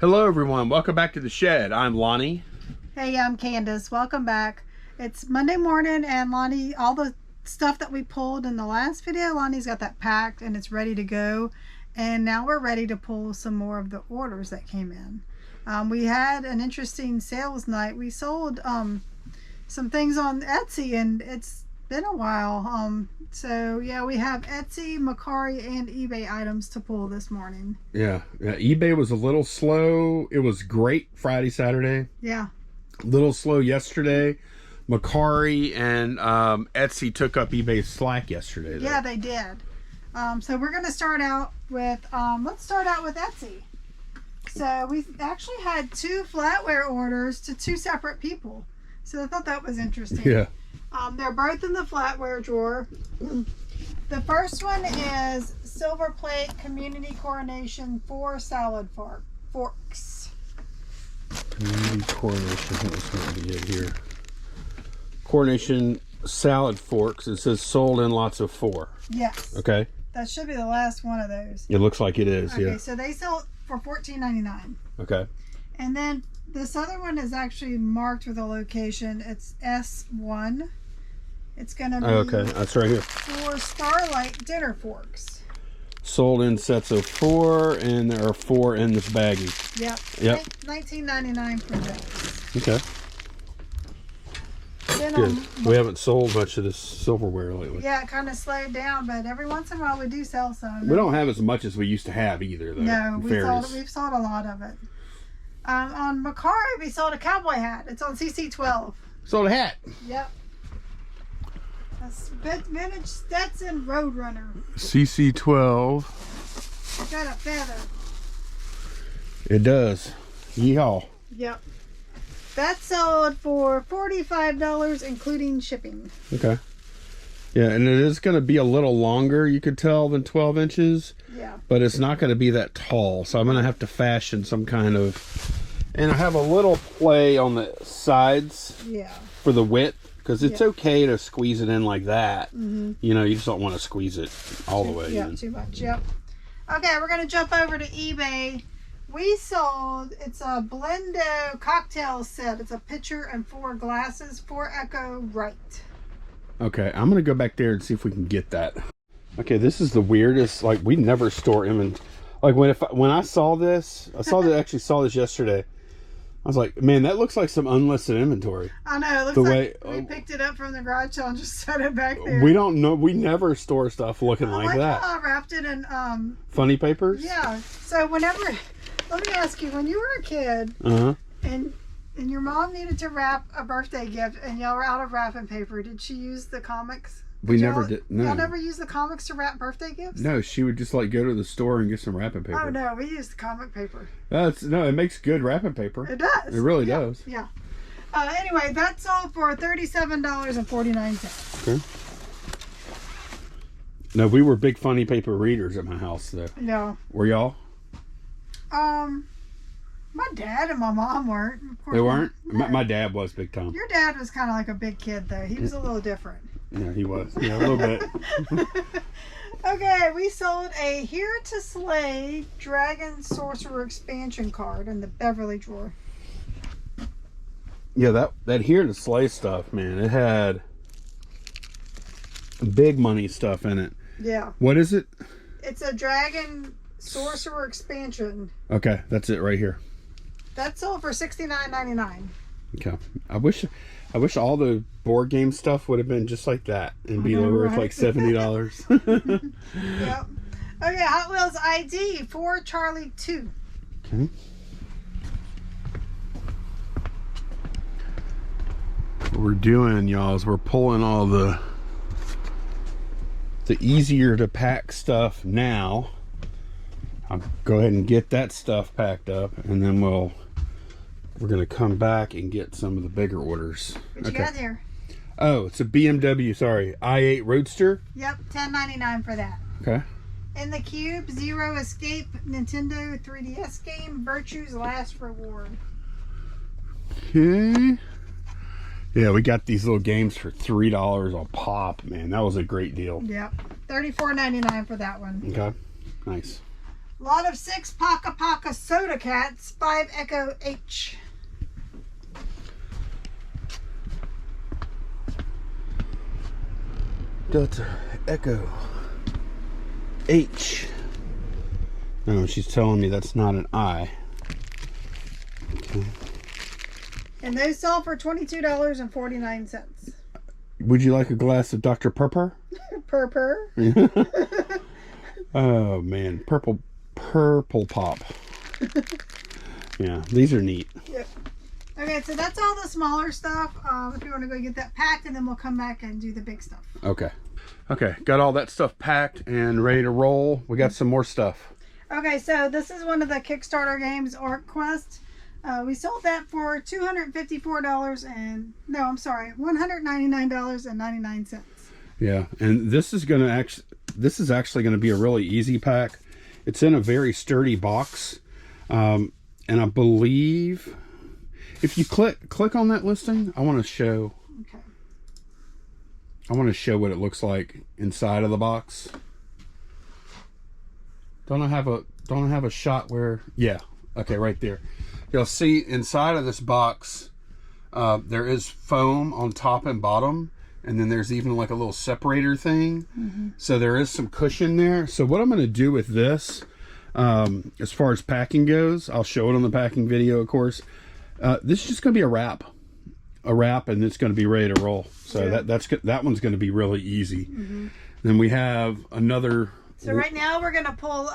Hello everyone, welcome back to the shed. I'm Lonnie. Hey, I'm Candace. Welcome back. It's Monday morning and Lonnie, all the stuff that we pulled in the last video, Lonnie's got that packed and it's ready to go. And now we're ready to pull some more of the orders that came in. We had an interesting sales night. We sold some things on Etsy and it's been a while. So yeah, we have Etsy, Mercari, and eBay items to pull this morning. Yeah, eBay was a little slow. It was great Friday, Saturday. Yeah. A little slow yesterday. Mercari and Etsy took up eBay's slack yesterday, though. Yeah, they did. So we're going to start out with, let's start out with Etsy. So we actually had 2 flatware orders to 2 separate people. So I thought that was interesting. Yeah. They're both in the flatware drawer. The first one is Silver Plate Community Coronation 4 salad forks. Community Coronation, what was going to be it here? Coronation salad forks. It says sold in lots of 4. Yes. Okay. That should be the last one of those. It looks like it is, okay, yeah. So they sell for $14.99. Okay. And then this other one is actually marked with a location. It's S1. It's going to be okay, that's right here. 4 Starlight dinner forks. Sold in sets of 4, and there are 4 in this baggie. Yep. Yep. $19.99 for those. Okay. Then, Good. We haven't sold much of this silverware lately. Yeah, it kind of slowed down, but every once in a while we do sell some. We don't have as much as we used to have either, though. No, we've sold a lot of it. On Mercari, we sold a cowboy hat. It's on CC12. Sold a hat. Yep. That's vintage Stetson Roadrunner. CC12. It's got a feather. It does. Yeehaw. Yep. That sold for $45, including shipping. Okay. Yeah, and it is going to be a little longer, you could tell, than 12 inches. Yeah. But it's not going to be that tall, so I'm going to have to fashion some kind of... And I have a little play on the sides. Yeah. For the width, because it's okay to squeeze it in like that. Mm-hmm. You know, you just don't want to squeeze it all the way in. Too much. Yep. Okay, we're going to jump over to eBay. We sold, it's a Blendo cocktail set. It's a pitcher and 4 glasses, 4 Echo Right. Okay, I'm going to go back there and see if we can get that. Okay, this is the weirdest, like, we never store inventory. Like, when I saw this, actually saw this yesterday. I was like, man, that looks like some unlisted inventory. I know, it looks like we picked it up from the garage sale and just set it back there. We don't know, we never store stuff looking like that. I wrapped it in, funny papers? Yeah, so whenever, let me ask you, when you were a kid, and your mom needed to wrap a birthday gift and y'all were out of wrapping paper, did she use the comics? We never did. No. Y'all never used the comics to wrap birthday gifts? No, she would just like go to the store and get some wrapping paper. Oh no, we used the comic paper. No, it makes good wrapping paper. It does. It really does. Yeah. Anyway, that's all for $37.49. Okay. No, we were big funny paper readers at my house, though. No. Were y'all? My dad and my mom weren't. Of course They weren't? No. My dad was big time. Your dad was kind of like a big kid, though. He was a little different. Yeah, he was. Yeah, a little bit. Okay, we sold a Here to Slay Dragon Sorcerer expansion card in the Beverly drawer. Yeah, that Here to Slay stuff, man, it had big money stuff in it. Yeah. What is it? It's a Dragon Sorcerer expansion. Okay, that's it right here. That sold for $69.99. Okay. I wish all the board game stuff would have been just like that and be worth like $70. Yep. Okay, Hot Wheels ID for Charlie 2. Okay. What we're doing, y'all, is we're pulling all the easier to pack stuff now. I'll go ahead and get that stuff packed up, and then we're gonna come back and get some of the bigger orders. What you got there? Oh, it's a BMW, sorry, i8 Roadster. Yep, $10.99 for that. Okay. In the Cube, Zero Escape Nintendo 3DS game, Virtue's Last Reward. Okay. Yeah, we got these little games for $3 a pop, man. That was a great deal. Yep. $34.99 for that one. Okay. Nice. Lot of 6 Paka Paka Soda Cats, 5 Echo H. Delta Echo H. No, she's telling me that's not an I. Okay. And those sell for $22.49. Would you like a glass of Dr. Purper? Purper. Oh man, purple pop. Yeah, these are neat. Yep. Okay, so that's all the smaller stuff. If you want to go get that packed, and then we'll come back and do the big stuff. Okay. Okay, got all that stuff packed and ready to roll. We got some more stuff. Okay, so this is one of the Kickstarter Games Orc Quest. We sold that for $199.99. Yeah, and this is actually gonna be a really easy pack. It's in a very sturdy box, and I believe if you click on that listing, I want to show. Okay. I want to show what it looks like inside of the box. Don't I have a shot where? Yeah. Okay, right there. You'll see inside of this box, there is foam on top and bottom, and then there's even like a little separator thing. Mm-hmm. So there is some cushion there. So what I'm going to do with this, as far as packing goes, I'll show it on the packing video, of course. This is just going to be a wrap, and it's going to be ready to roll. So yeah. that one's going to be really easy. Mm-hmm. Then we have another. So right now we're going to pull,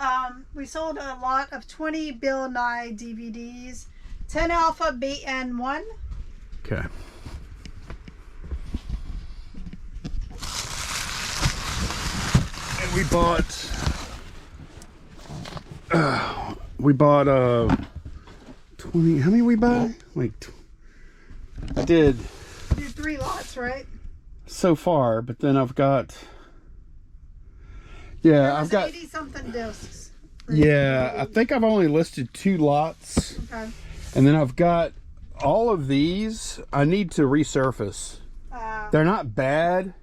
we sold a lot of 20 Bill Nye DVDs, 10 Alpha, B, and 1. Okay. And we bought 20, how many we buy? Like, I did. You did 3 lots, right? So far, but then I've got. Yeah, I've got 80 something discs. Yeah, I think I've only listed 2 lots. Okay. And then I've got all of these I need to resurface. They're not bad,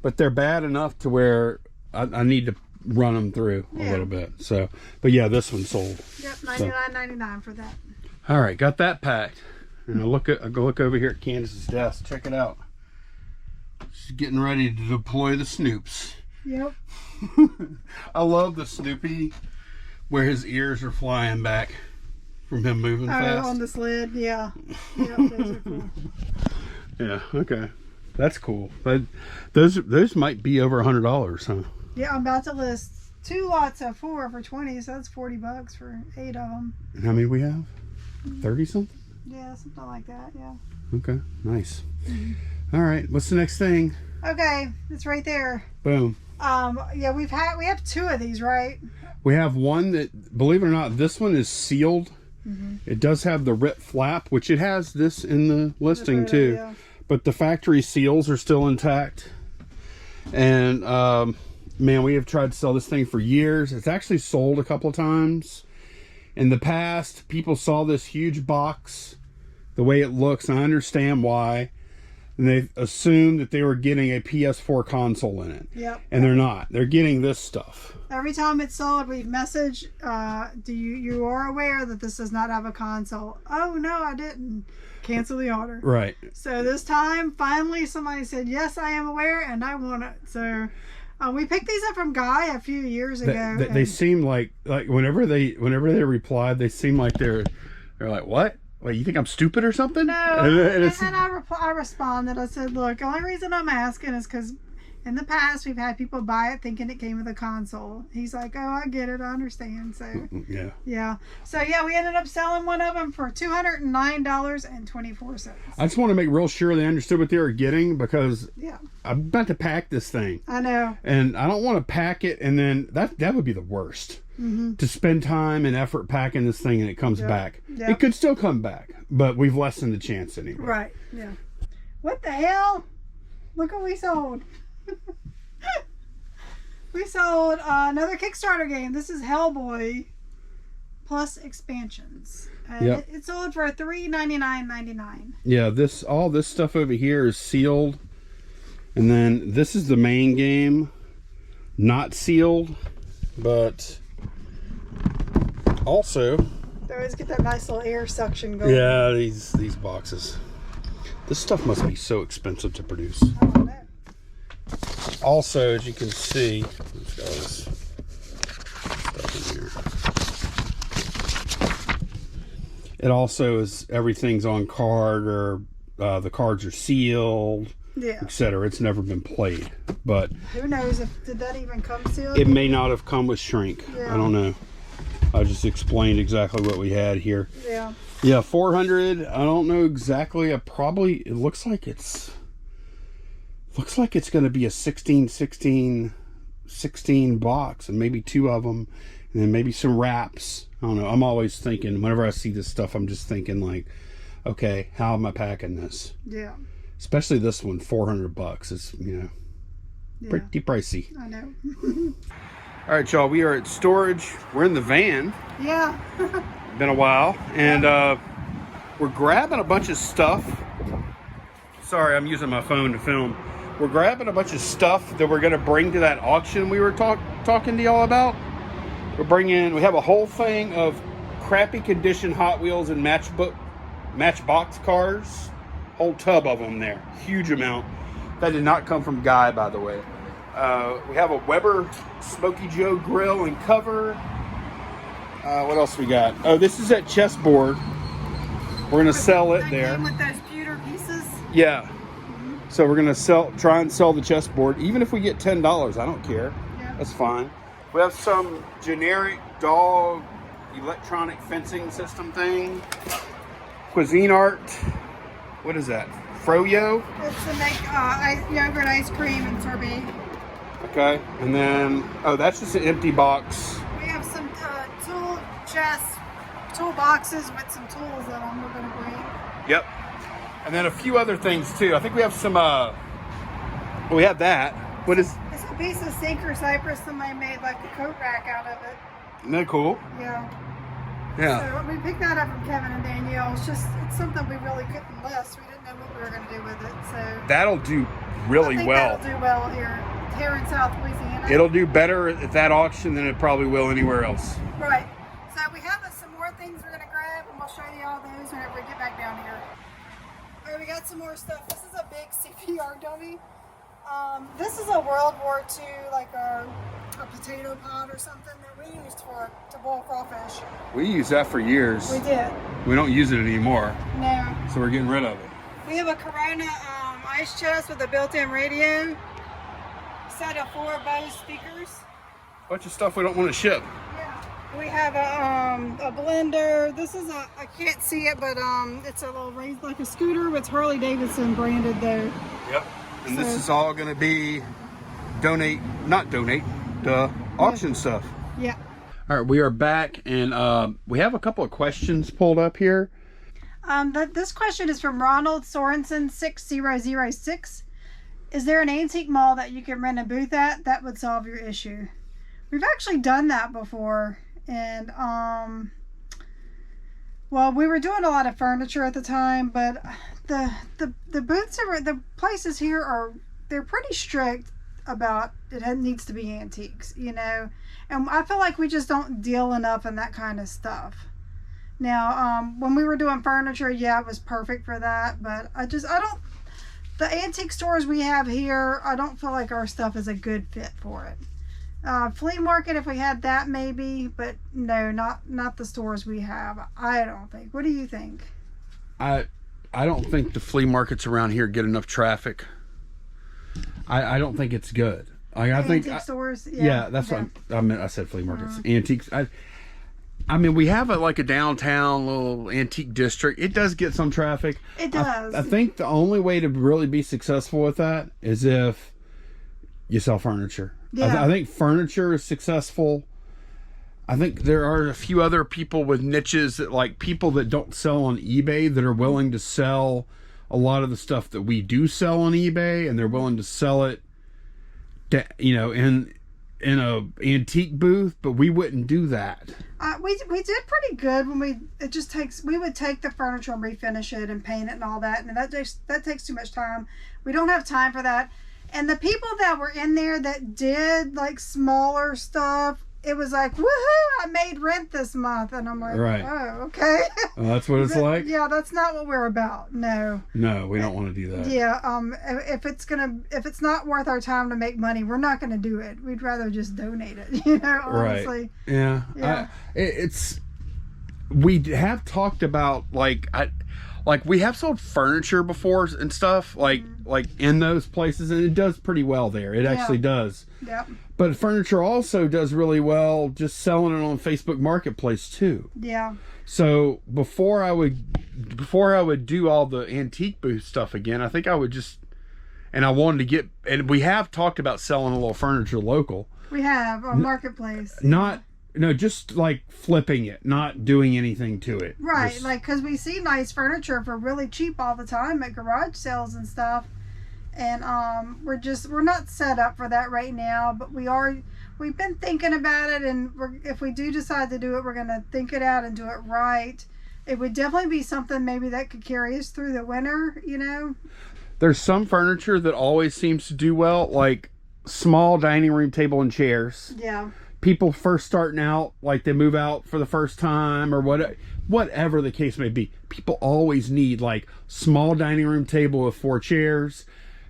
but they're bad enough to where I need to run them through a little bit. So, but yeah, this one sold. Yep, $99.99 for that. All right, got that packed. And I'll go look over here at Candace's desk. Check it out. She's getting ready to deploy the Snoops. Yep. I love the Snoopy where his ears are flying back from him moving fast. On the sled, yeah. Yep, those are cool. Yeah, okay. That's cool. But those might be over $100, huh? Yeah, I'm about to list 2 lots of 4 for 20, so that's $40 for 8 of them. And how many we have? 30 something? Yeah, something like that, yeah. Okay, nice. Mm-hmm. All right, what's the next thing? Okay, it's right there. Boom. Yeah, we have 2 of these, right? We have one that, believe it or not, this one is sealed. Mm-hmm. It does have the rip flap, which it has this in the listing too. Yeah. But the factory seals are still intact. And man, we have tried to sell this thing for years. It's actually sold a couple of times. In the past, people saw this huge box, the way it looks, and I understand why. And they assumed that they were getting a PS4 console in it. Yep. And they're not. They're getting this stuff. Every time it's sold, we've messaged, you are aware that this does not have a console. Oh, no, I didn't. Cancel the order. Right. So this time, finally, somebody said, yes, I am aware, and I want it. So we picked these up from Guy a few years ago. They seem like whenever they replied, they seem like they're like, what? Wait, you think I'm stupid or something? No, and I responded. I said, look, the only reason I'm asking is because in the past we've had people buy it thinking it came with a console. He's like, oh, I get it. I understand. So, yeah. So, yeah, we ended up selling one of them for $209.24. I just want to make real sure they understood what they were getting because I'm about to pack this thing. I know. And I don't want to pack it and then that would be the worst. Mm-hmm. To spend time and effort packing this thing and it comes back. Yep. It could still come back, but we've lessened the chance anyway. Right, yeah. What the hell? Look what we sold. We sold another Kickstarter game. This is Hellboy plus expansions. It sold for $399.99. Yeah, all this stuff over here is sealed. And then this is the main game. Not sealed, but Also, they always get that nice little air suction going. yeah, these boxes. This stuff must be so expensive to produce. I don't know. Also, as you can see, let's got all this stuff in here. It also is, everything's on card, or the cards are sealed, Yeah. etc. It's never been played, but Who knows did that even come sealed? it may not have come with shrink. Yeah. I don't know. I just explained exactly what we had here. Yeah. Yeah, 400. I don't know exactly. It looks like it's going to be a 16 box, and maybe 2 of them, and then maybe some wraps. I don't know. I'm always thinking, whenever I see this stuff, I'm just thinking like, okay, how am I packing this? Yeah. Especially this one, $400. It's, pretty pricey. I know. All right, y'all, we are at storage. We're in the van. Yeah. Been a while, and we're grabbing a bunch of stuff. Sorry, I'm using my phone to film. We're grabbing a bunch of stuff that we're going to bring to that auction we were talking to y'all about. We have a whole thing of crappy condition Hot Wheels and Matchbox cars. Whole tub of them there. Huge amount. That did not come from Guy, by the way. We have a Weber Smokey Joe grill and cover. What else we got? Oh, this is that chessboard. We're gonna sell it there. With those pewter pieces. Yeah. So we're gonna try and sell the chessboard. Even if we get $10, I don't care. Yeah. That's fine. We have some generic dog electronic fencing system thing. Cuisine art. What is that? Froyo. It's to make yogurt ice cream and sorbet. Okay. And then, oh, that's just an empty box. We have some tool boxes with some tools that we're going to bring. Yep. And then a few other things too. I think we have some, we have that. What is? It's a piece of sinker cypress. Somebody made like a coat rack out of it. Isn't that cool? Yeah. Yeah. So we picked that up from Kevin and Danielle. It's something we really couldn't list. We didn't know what we were going to do with it. So That'll do really I think well. that'll do well here in South Louisiana. It'll do better at that auction than it probably will anywhere else. Right. So we have some more things we're going to grab, and we'll show you all those whenever we get back down here. All right, we got some more stuff. This is a big CPR dummy. This is a World War II, like a potato pod or something that we used to boil crawfish. We used that for years. We did. We don't use it anymore. No. So we're getting rid of it. We have a Corona ice chest with a built-in radio, set of 4 Bose speakers. Bunch of stuff we don't want to ship. Yeah. We have a blender. This is I can't see it, but it's a little raised like a scooter with Harley Davidson branded there. Yep. And this is all going to be not donate, the auction stuff. Yeah. All right, we are back, and we have a couple of questions pulled up here. This question is from Ronald Sorensen 6006. Is there an antique mall that you can rent a booth at that would solve your issue? We've actually done that before, and well, we were doing a lot of furniture at the time, but the booths the places here they're pretty strict about it needs to be antiques, and I feel like we just don't deal enough in that kind of stuff. Now, when we were doing furniture, yeah, it was perfect for that, but the antique stores we have here, I don't feel like our stuff is a good fit for it. Flea market, if we had that, maybe, but no, not the stores we have. I don't think. What do you think? I don't think the flea markets around here get enough traffic. I don't think it's good. I think antique stores. Yeah, that's what I meant. I said flea markets, antiques. I mean, we have like a downtown little antique district. It does get some traffic. It does. I think the only way to really be successful with that is if you sell furniture. Yeah. I think furniture is successful. I think there are a few other people with niches that, like, people that don't sell on eBay that are willing to sell a lot of the stuff that we do sell on eBay, and they're willing to sell it, in a antique booth, but we wouldn't do that. We did pretty good when we would take the furniture and refinish it and paint it and all that, and that takes too much time. We don't have time for that. And the people that were in there that did like smaller stuff, it was like, woohoo, I made rent this month. And I'm like, Right. oh, okay. Oh, that's what it's like? Yeah, that's not what we're about. No. No, we don't want to do that. Yeah, if it's not worth our time to make money, we're not gonna do it. We'd rather just donate it, honestly. Right. Yeah. Yeah. We have talked about like we have sold furniture before and stuff like in those places, and it does pretty well there. It actually does. Yep. But furniture also does really well just selling it on Facebook Marketplace too. Yeah. So before I would do all the antique booth stuff again, I think I would just, and I wanted to get, and we have talked about selling a little furniture local. We have on Marketplace. No, just like flipping it, not doing anything to it. Right, Just, like, because we see nice furniture for really cheap all the time at garage sales and stuff. And we're not set up for that right now, but we've been thinking about it, and if we do decide to do it, we're gonna think it out and do it right. It would definitely be something maybe that could carry us through the winter, There's some furniture that always seems to do well, like small dining room table and chairs. Yeah. People first starting out, like they move out for the first time or whatever the case may be. People always need like small dining room table with 4 chairs.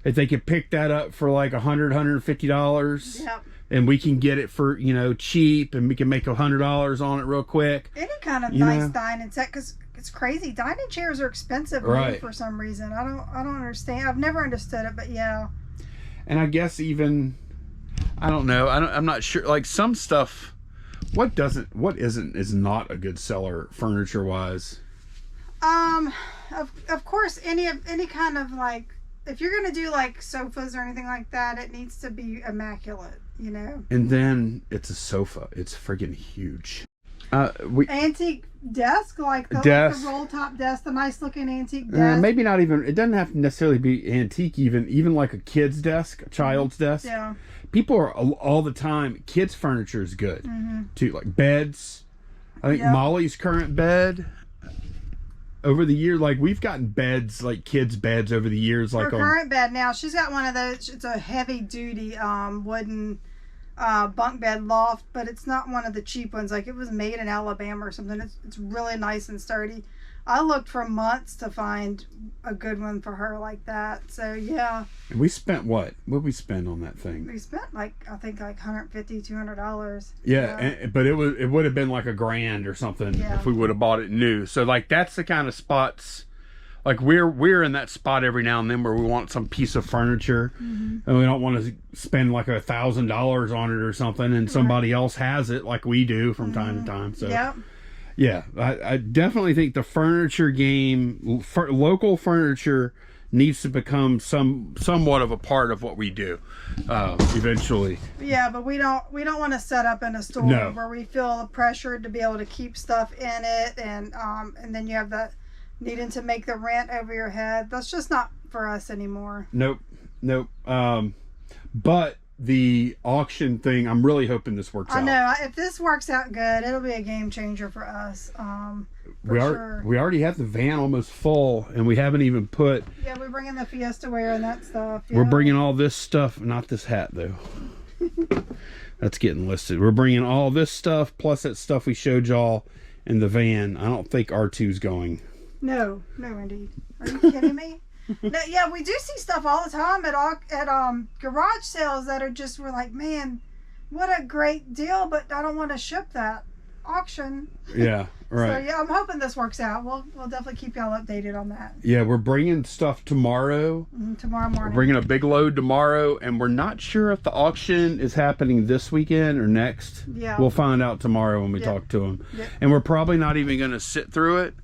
If they could pick that up for like $150, Yep. and we can get it for cheap, and we can make $100 on it real quick. Any kind of nice dining set, because it's crazy. Dining chairs are expensive Right. for some reason. I don't understand. I've never understood it, but yeah. And I guess even, I don't know. I'm not sure. Like some stuff, what is not a good seller furniture wise. Of course, any kind of like, if you're gonna do like sofas or anything like that, it needs to be immaculate, And then it's a sofa. It's friggin' huge. Antique desk, like the roll top desk, the nice looking antique desk. Maybe not even. It doesn't have to necessarily be antique. Even like a kid's desk, a child's desk. Yeah. People are all the time. Kids' furniture is good too, like beds. I think Molly's current bed. Over the year, like we've gotten beds, like kids' beds over the years. Like her current bed now, she's got one of those. It's a heavy duty wooden bunk bed loft, but it's not one of the cheap ones. Like it was made in Alabama or something. It's really nice and sturdy. I looked for months to find a good one for her like that. So yeah. And we spent what we spend on that thing? We spent I think $150, $200. Yeah, but it would have been like $1,000 or something if we would have bought it new. So like that's the kind of spots, like we're in that spot every now and then where we want some piece of furniture, and we don't want to spend like $1,000 on it or something, and somebody else has it like we do from time to time. So yeah, I definitely think the furniture game, local furniture, needs to become somewhat of a part of what we do eventually. Yeah, but we don't want to set up in a store where we feel the pressure to be able to keep stuff in it, and then you have the needing to make the rent over your head. That's just not for us anymore. Nope. But the auction thing, I'm really hoping this works out. I know. If this works out good, it'll be a game changer for us. We already have the van almost full, and we haven't even put... Yeah, we're bringing the Fiesta wear and that stuff. We're bringing all this stuff, not this hat, though. That's getting listed. We're bringing all this stuff, plus that stuff we showed y'all in the van. I don't think R2's going. No, indeed. Are you kidding me? No, yeah, we do see stuff all the time at garage sales that are just, we're like, man, what a great deal, but I don't want to ship that. Auction. Yeah, right. So yeah, I'm hoping this works out. We'll definitely keep y'all updated on that. Yeah, we're bringing stuff tomorrow. Tomorrow morning. We're bringing a big load tomorrow, and we're not sure if the auction is happening this weekend or next. Yeah. We'll find out tomorrow when we talk to them. Yep. And we're probably not even going to sit through it.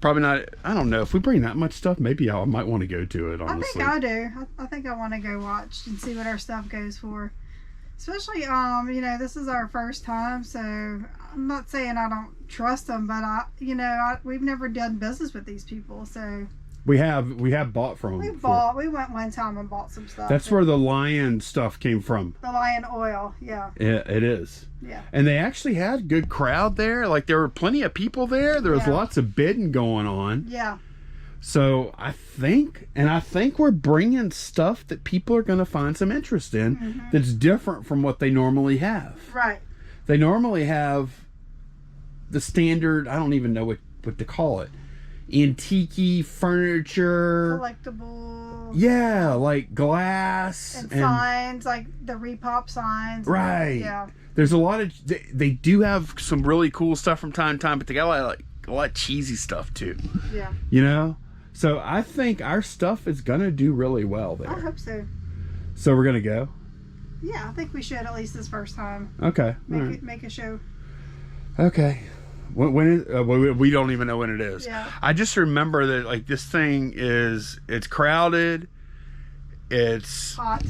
Probably not. I don't know if we bring that much stuff. Maybe I might want to go to it. Honestly, I think I do. I think I want to go watch and see what our stuff goes for. Especially, this is our first time, so I'm not saying I don't trust them, but we've never done business with these people, so. We have bought from them. We went one time and bought some stuff. That's where the Lion stuff came from. The Lion oil, yeah. Yeah, it is. Yeah. And they actually had a good crowd there. Like there were plenty of people there. There was lots of bidding going on. Yeah. So I think we're bringing stuff that people are going to find some interest in that's different from what they normally have. Right. They normally have the standard, I don't even know what to call it, antique furniture, collectibles. Yeah, like glass and signs, like the repop signs. Right. Yeah. There's a lot of, they do have some really cool stuff from time to time, but they got a lot of cheesy stuff too. Yeah. You know? So I think our stuff is going to do really well there. I hope so. So we're going to go? Yeah, I think we should at least this first time. Okay. Make a show. Okay. When is, we don't even know when it is. Yeah. I just remember that like this thing it's crowded. It's hot.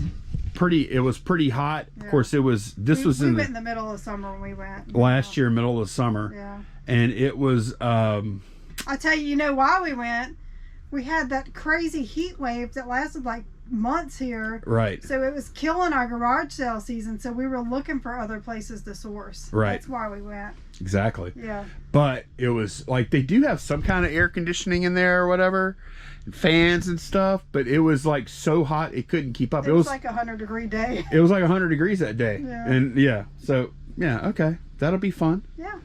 It was pretty hot. Yeah. Of course, we went in the middle of summer when we went. Last year, middle of summer. Yeah. And it was, I tell you, you know why we went? We had that crazy heat wave that lasted like months here. Right. So it was killing our garage sale season. So we were looking for other places to source. Right. That's why we went. Exactly. Yeah. But it was like, they do have some kind of air conditioning in there or whatever, fans and stuff, but it was like so hot it couldn't keep up. It was like 100-degree day. It was like 100 degrees that day. Yeah. And yeah, so yeah, okay. That'll be fun. Yeah.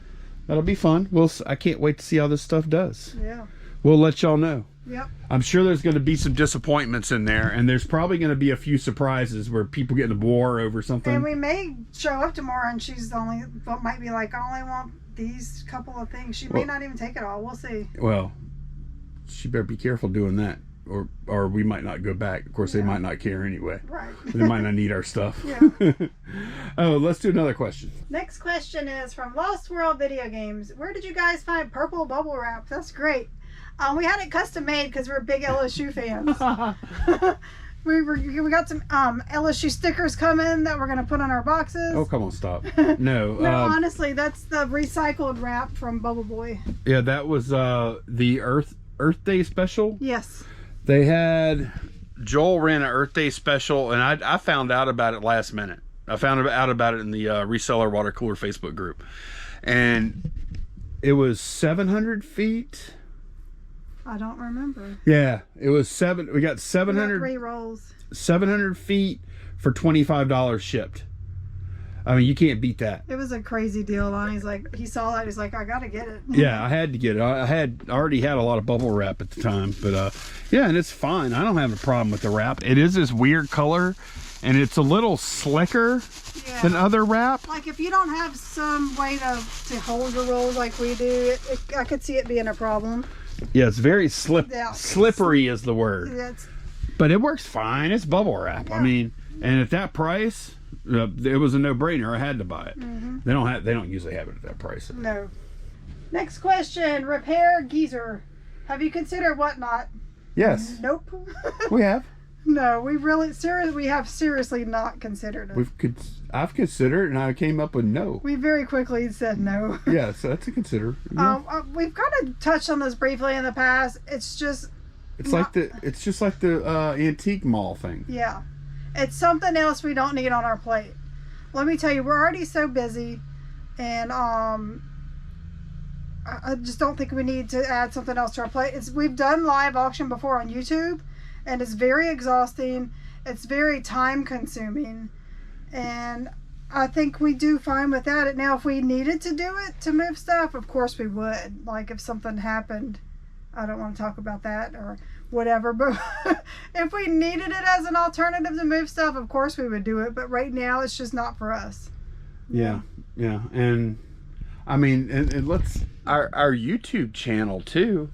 That'll be fun. I can't wait to see how this stuff does. Yeah. We'll let y'all know. Yep. I'm sure there's going to be some disappointments in there, and there's probably going to be a few surprises where people get in a war over something. And we may show up tomorrow and she's might be like, I only want these couple of things. She may not even take it all. We'll see. Well, she better be careful doing that, or we might not go back. Of course, they might not care anyway. Right. They might not need our stuff. Yeah. Oh, let's do another question. Next question is from Lost World Video Games. Where did you guys find purple bubble wrap? That's great. We had it custom made because we're big LSU fans. we got some LSU stickers coming that we're gonna put on our boxes. Oh, come on, stop. No. No, honestly, that's the recycled wrap from Bubble Boy. Yeah, that was the Earth Day special. Yes. Joel ran an Earth Day special, and I found out about it last minute. I found out about it in the Reseller Water Cooler Facebook group, and it was 700 feet. I don't remember. Yeah, it was we got 700. 3 rolls. 700 feet for $25 shipped. I mean, you can't beat that. It was a crazy deal. Lonnie's like, he saw that, he's like, I gotta get it. Yeah, I had to get it. I already had a lot of bubble wrap at the time, but yeah, and it's fine. I don't have a problem with the wrap. It is this weird color, and it's a little slicker than other wrap. Like if you don't have some way to hold your rolls like we do, I could see it being a problem. Yeah, it's very slippery is the word. But it works fine. It's bubble wrap. Yeah. I mean, and at that price, it was a no-brainer. I had to buy it. Mm-hmm. They don't usually have it at that price. No. Next question, Repair Geezer. Have you considered Whatnot? Yes. Nope. We have. No, we have seriously not considered it. I've considered, and I came up with no. We very quickly said no. Yeah, so that's a consider. Yeah. We've kind of touched on this briefly in the past. It's just. It's just like the antique mall thing. Yeah, it's something else we don't need on our plate. Let me tell you, we're already so busy, and I just don't think we need to add something else to our plate. We've done live auction before on YouTube. And it's very exhausting. It's very time consuming. And I think we do fine with that. Now, if we needed to do it to move stuff, of course we would. Like if something happened, I don't want to talk about that or whatever. But if we needed it as an alternative to move stuff, of course we would do it. But right now, it's just not for us. Yeah. And I mean, and our YouTube channel too.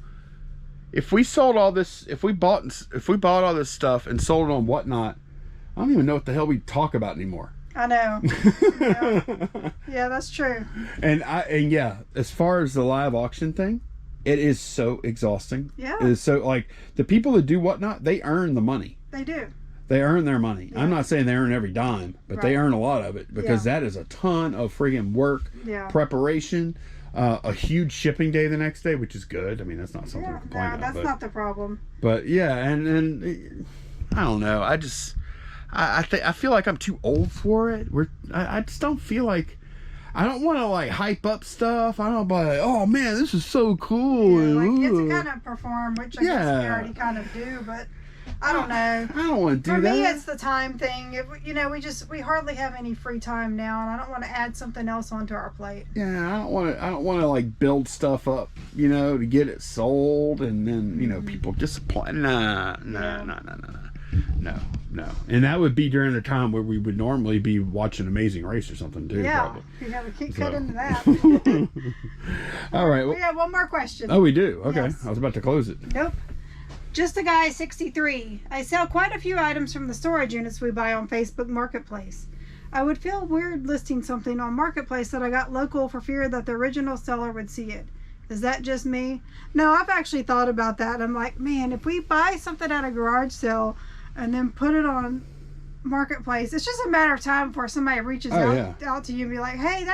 If we sold all this, if we bought all this stuff and sold it on Whatnot, I don't even know what the hell we talk about anymore. I know. Yeah, that's true. And yeah, as far as the live auction thing, it is so exhausting. Yeah. It is so, like, the people that do Whatnot, they earn the money. They do. They earn their money. Yeah. I'm not saying they earn every dime, but they earn a lot of it because that is a ton of friggin' work, preparation. A huge shipping day the next day, which is good. I mean, that's not something to complain about. That's not the problem. But yeah, and I don't know. I feel like I'm too old for it. I just don't feel like I don't want to like hype up stuff. I don't be like, oh man, this is so cool. Yeah, like you have to kind of perform, which I guess we already kind of do. But I don't know. I don't want to do For that. me, it's the time thing. We hardly have any free time now, and I don't want to add something else onto our plate. Yeah, I don't want to like build stuff up, to get it sold, and then people disappoint. No. And that would be during a time where we would normally be watching Amazing Race or something too. Yeah, Probably. we can't cut into that. All right. We have one more question. Oh, we do. Okay, Yes. I was about to close it. Nope. Just a Guy 63. I sell quite a few items from the storage units we buy on Facebook Marketplace. I would feel weird listing something on Marketplace that I got local for fear that the original seller would see it. Is that just me? No, I've actually thought about that. I'm like, man, if we buy something at a garage sale and then put it on Marketplace, it's just a matter of time before somebody reaches out to you and be like, hey,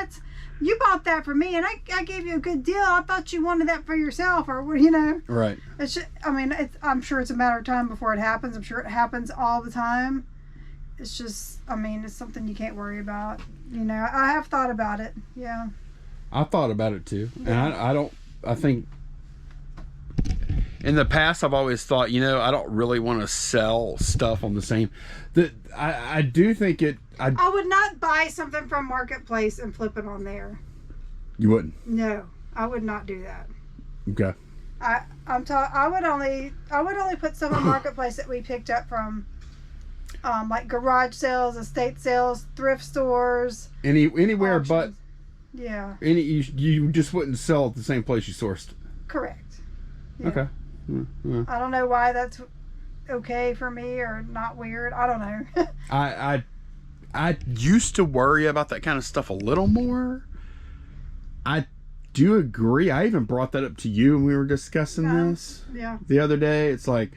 you bought that for me, and I gave you a good deal. I thought you wanted that for yourself, or Right. It's just, I'm sure it's a matter of time before it happens. I'm sure it happens all the time. It's just, it's something you can't worry about. I have thought about it. Yeah. I thought about it too, and I think in the past I've always thought, I don't really want to sell stuff on the same. I do think it. I would not buy something from Marketplace and flip it on there. You wouldn't? No, I would not do that. Okay. I would only put some on Marketplace that we picked up from, like garage sales, estate sales, thrift stores, anywhere auctions. But. Yeah. You just wouldn't sell at the same place you sourced. Correct. Yeah. Okay. Yeah. I don't know why that's okay for me or not weird. I don't know. I used to worry about that kind of stuff a little more. I do agree. I even brought that up to you when we were discussing this the other day. It's like,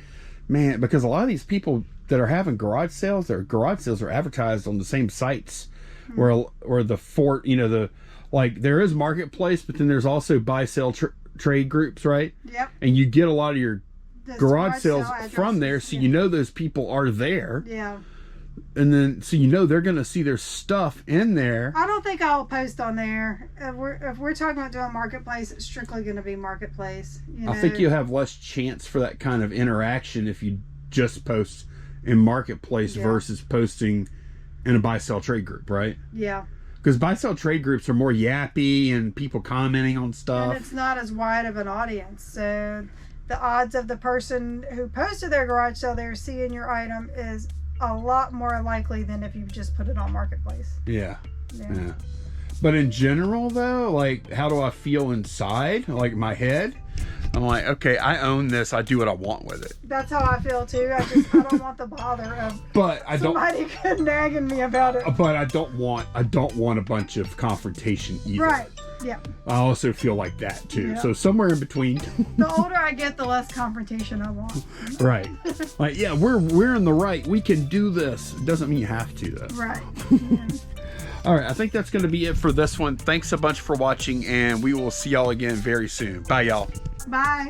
man, because a lot of these people that are having garage sales, their garage sales are advertised on the same sites where the fort, there is Marketplace, but then there's also buy sell trade groups, right? Yep. And you get a lot of your garage sales sale from there, so those people are there. Yeah. And then, so they're going to see their stuff in there. I don't think I'll post on there. If we're talking about doing Marketplace, it's strictly going to be Marketplace. I think you'll have less chance for that kind of interaction if you just post in Marketplace versus posting in a buy-sell trade group, right? Yeah. Because buy-sell trade groups are more yappy and people commenting on stuff. And it's not as wide of an audience. So the odds of the person who posted their garage sale there seeing your item is a lot more likely than if you just put it on Marketplace. Yeah. But in general, though, like, how do I feel inside? Like, my head? I'm like, okay, I own this. I do what I want with it. That's how I feel, too. I don't want the bother of somebody nagging me about it. But I don't want a bunch of confrontation either. Right. Yeah. I also feel like that, too. Yeah. So somewhere in between. The older I get, the less confrontation I want. Right. Like, yeah, we're in the right. We can do this. Doesn't mean you have to, though. Right. Yeah. All right, I think that's going to be it for this one. Thanks a bunch for watching, and we will see y'all again very soon. Bye, y'all. Bye.